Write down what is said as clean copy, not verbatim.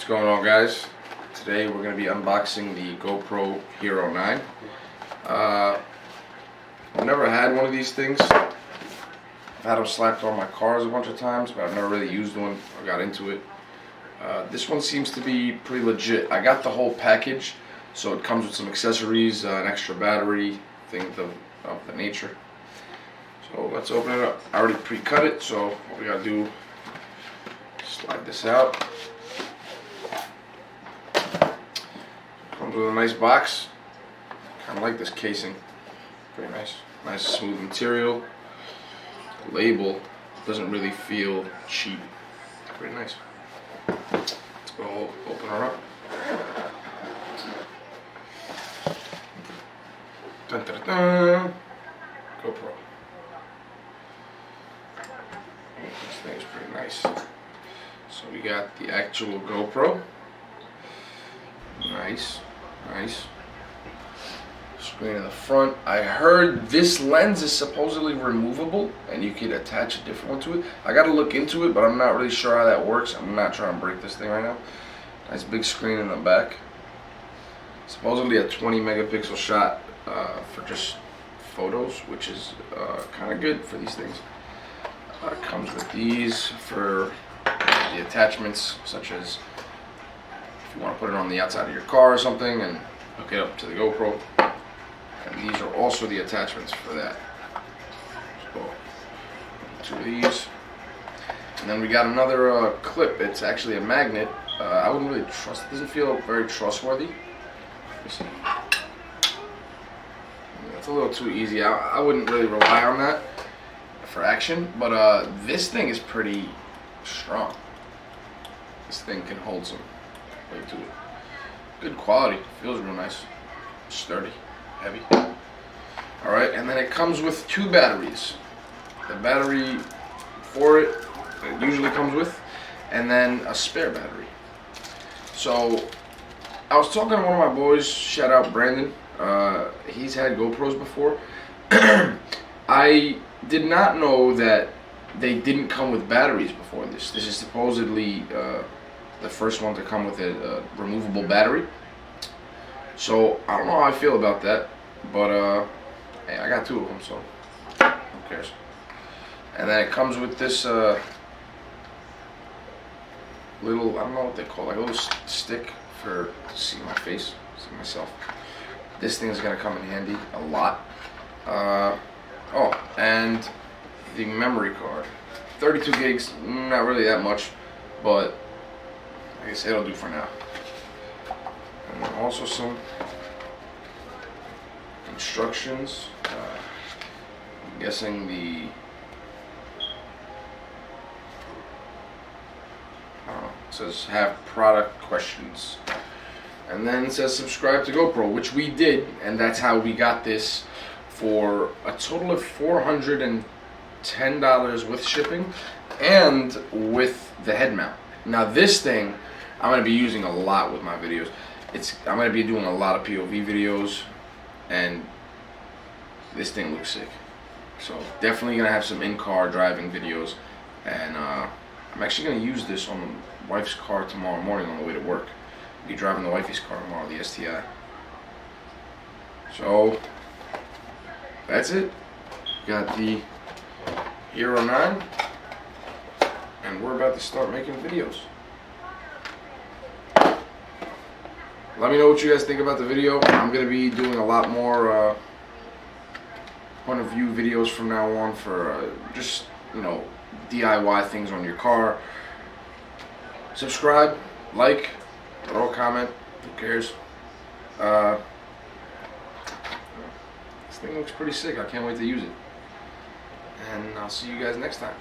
What's going on, guys? Today we're going to be unboxing the Gopro HERO9. I've never had one of these things. I've had them slapped on my cars a bunch of times, but I've never really used one or got into it. This one seems to be pretty legit. I got the whole package, so it comes with some accessories, an extra battery, things of the nature. So let's open it up. I already pre-cut it, so what we gotta do, slide this out. Comes with a nice box. Kind of like this casing. Pretty nice. Nice smooth material. The label doesn't really feel cheap. Pretty nice. Let's go open her up. Dun, dun, dun. GoPro. This thing's pretty nice. So we got the actual GoPro. Nice. Nice. Screen in the front. I heard this lens is supposedly removable and you could attach a different one to it. I gotta look into it, but I'm not really sure how that works. I'm not trying to break this thing right now. Nice big screen in the back. Supposedly a 20 megapixel shot for just photos, which is kind of good for these things. Comes with these for the attachments, such as if you want to put it on the outside of your car or something and hook it up to the GoPro. And these are also the attachments for that. So, two of these. And then we got another clip. It's actually a magnet. I wouldn't really trust it. Doesn't feel very trustworthy. Let me see. It's a little too easy. I wouldn't really rely on that for action. But this thing is pretty strong. This thing can hold some weight to it. Good quality. Feels real nice. Sturdy. Heavy. Alright, and then it comes with two batteries. The battery for it usually comes with, and then a spare battery. So, I was talking to one of my boys, shout out Brandon. He's had GoPros before. I did not know that they didn't come with batteries before this. This is supposedly the first one to come with a removable battery. So I don't know how I feel about that, but hey, I got two of them, so who cares? And then it comes with this little, I don't know what they call it, like a little stick for to see my face, see myself. This thing is gonna come in handy a lot. Oh, and the memory card, 32 gigs, not really that much, but I guess it'll do for now. And then also some instructions. I'm guessing the, I don't know, it says have product questions. And then it says subscribe to GoPro, which we did, and that's how we got this for a total of $410 with shipping and with the head mount. Now this thing I'm going to be using a lot with my videos. I'm going to be doing a lot of POV videos, and this thing looks sick. So definitely going to have some in-car driving videos, and I'm actually going to use this on the wife's car tomorrow morning on the way to work. I'll be driving the wifey's car tomorrow, the STI. So that's it. Got the HERO9, and we're about to start making videos. Let me know what you guys think about the video. I'm going to be doing a lot more point of view videos from now on for just, you know, DIY things on your car. Subscribe, like, throw a comment, who cares. This thing looks pretty sick. I can't wait to use it. And I'll see you guys next time.